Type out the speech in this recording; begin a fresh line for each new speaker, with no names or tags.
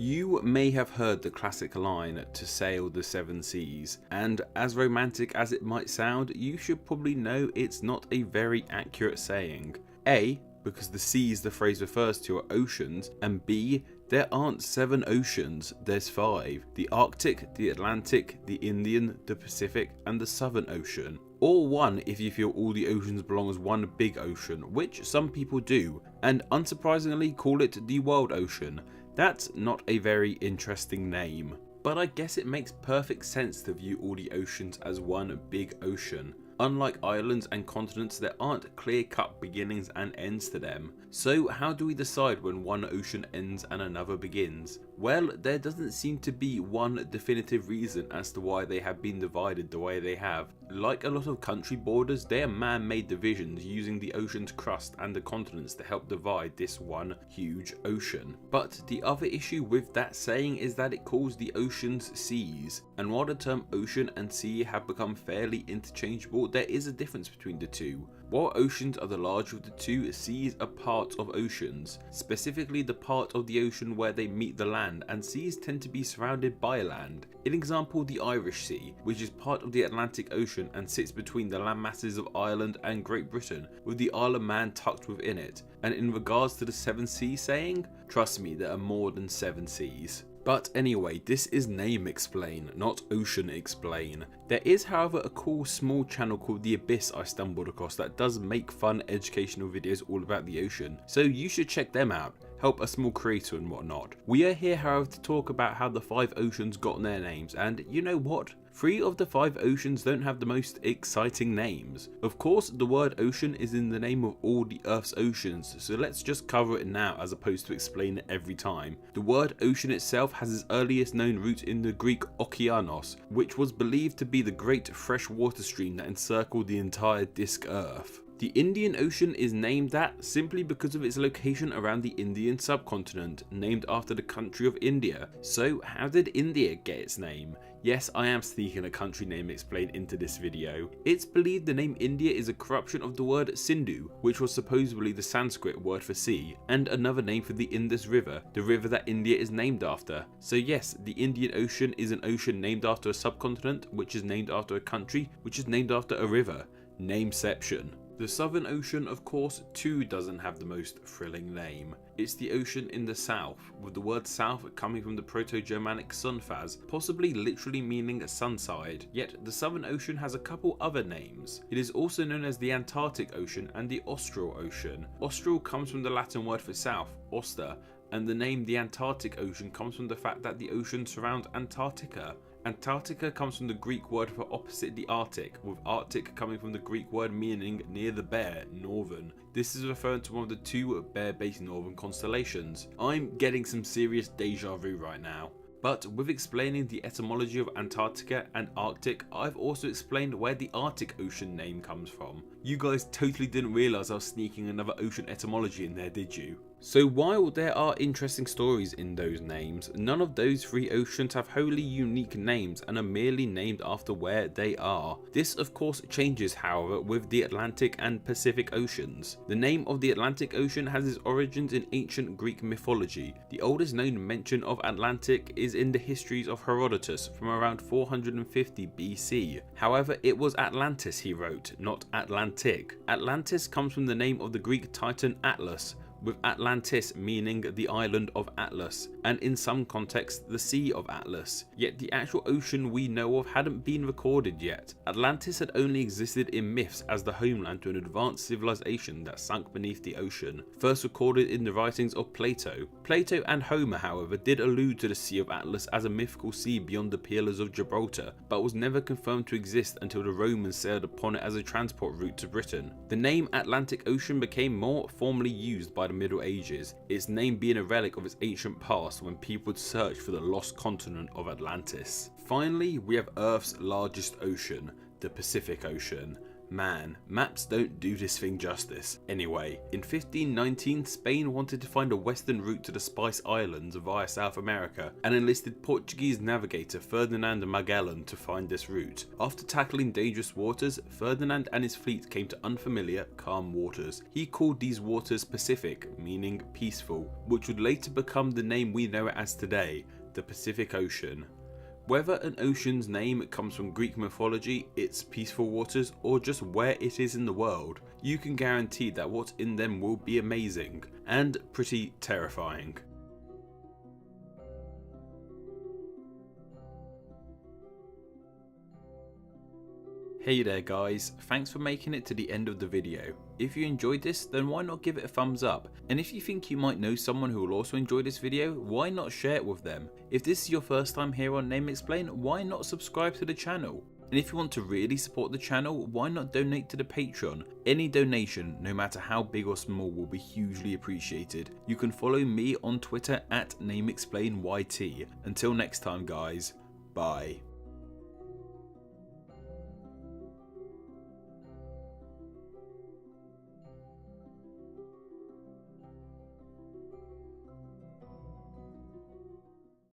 You may have heard the classic line, "to sail the seven seas," and as romantic as it might sound, you should probably know it's not a very accurate saying. A, because the seas the phrase refers to are oceans, and B, there aren't 7 oceans, there's 5. The Arctic, the Atlantic, the Indian, the Pacific, and the Southern Ocean. Or one if you feel all the oceans belong as one big ocean, which some people do, and unsurprisingly call it the World Ocean. That's not a very interesting name. But I guess it makes perfect sense to view all the oceans as one big ocean. Unlike islands and continents, there aren't clear-cut beginnings and ends to them. So how do we decide when one ocean ends and another begins? Well, there doesn't seem to be one definitive reason as to why they have been divided the way they have. Like a lot of country borders, they are man-made divisions using the ocean's crust and the continents to help divide this one huge ocean. But the other issue with that saying is that it calls the oceans seas, and while the term ocean and sea have become fairly interchangeable, there is a difference between the two. While oceans are the larger of the two, seas are parts of oceans, specifically the part of the ocean where they meet the land, and seas tend to be surrounded by land. In example, the Irish Sea, which is part of the Atlantic Ocean and sits between the landmasses of Ireland and Great Britain, with the Isle of Man tucked within it. And in regards to the 7 seas saying, trust me, there are more than 7 seas. But anyway, this is Name Explain, not Ocean Explain. There is however a cool small channel called The Abyss I stumbled across that does make fun educational videos all about the ocean, so you should check them out, help a small creator and whatnot. We are here however to talk about how the 5 oceans got their names, and you know what? 3 of the 5 oceans don't have the most exciting names. Of course, the word ocean is in the name of all the Earth's oceans, so let's just cover it now as opposed to explain it every time. The word ocean itself has its earliest known root in the Greek okeanos, which was believed to be the great freshwater stream that encircled the entire disk Earth. The Indian Ocean is named that simply because of its location around the Indian subcontinent, named after the country of India. So how did India get its name? Yes, I am sneaking a country name explained into this video. It's believed the name India is a corruption of the word Sindhu, which was supposedly the Sanskrit word for sea, and another name for the Indus River, the river that India is named after. So yes, the Indian Ocean is an ocean named after a subcontinent, which is named after a country, which is named after a river. Nameception. The Southern Ocean, of course, too doesn't have the most thrilling name. It's the ocean in the south, with the word south coming from the Proto-Germanic sunfaz, possibly literally meaning sunside. Yet the Southern Ocean has a couple other names. It is also known as the Antarctic Ocean and the Austral Ocean. Austral comes from the Latin word for south, auster, and the name the Antarctic Ocean comes from the fact that the ocean surrounds Antarctica. Antarctica comes from the Greek word for opposite the Arctic, with Arctic coming from the Greek word meaning near the bear, northern. This is referring to one of the 2 bear-based northern constellations. I'm getting some serious deja vu right now. But with explaining the etymology of Antarctica and Arctic, I've also explained where the Arctic Ocean name comes from. You guys totally didn't realise I was sneaking another ocean etymology in there, did you? So while there are interesting stories in those names, none of those 3 oceans have wholly unique names and are merely named after where they are. This of course changes however with the Atlantic and Pacific Oceans. The name of the Atlantic Ocean has its origins in ancient Greek mythology. The oldest known mention of Atlantic is in the histories of Herodotus from around 450 BC. However, it was Atlantis he wrote, not Atlantic. Atlantis comes from the name of the Greek titan Atlas, with Atlantis meaning the island of Atlas, and in some contexts the Sea of Atlas, yet the actual ocean we know of hadn't been recorded yet. Atlantis had only existed in myths as the homeland to an advanced civilization that sunk beneath the ocean, first recorded in the writings of Plato. Plato and Homer however did allude to the Sea of Atlas as a mythical sea beyond the pillars of Gibraltar, but was never confirmed to exist until the Romans sailed upon it as a transport route to Britain. The name Atlantic Ocean became more formally used by the Middle Ages, its name being a relic of its ancient past when people would search for the lost continent of Atlantis. Finally, we have Earth's largest ocean, the Pacific Ocean. Man, maps don't do this thing justice. Anyway, in 1519 Spain wanted to find a western route to the Spice Islands via South America and enlisted Portuguese navigator Ferdinand Magellan to find this route. After tackling dangerous waters, Ferdinand and his fleet came to unfamiliar, calm waters. He called these waters Pacific, meaning peaceful, which would later become the name we know it as today, the Pacific Ocean. Whether an ocean's name comes from Greek mythology, its peaceful waters, or just where it is in the world, you can guarantee that what's in them will be amazing, and pretty terrifying. Hey there guys, thanks for making it to the end of the video. If you enjoyed this, then why not give it a thumbs up? And if you think you might know someone who will also enjoy this video, why not share it with them? If this is your first time here on Name Explain, why not subscribe to the channel? And if you want to really support the channel, why not donate to the Patreon? Any donation, no matter how big or small, will be hugely appreciated. You can follow me on Twitter at NameExplainYT. Until next time guys, bye.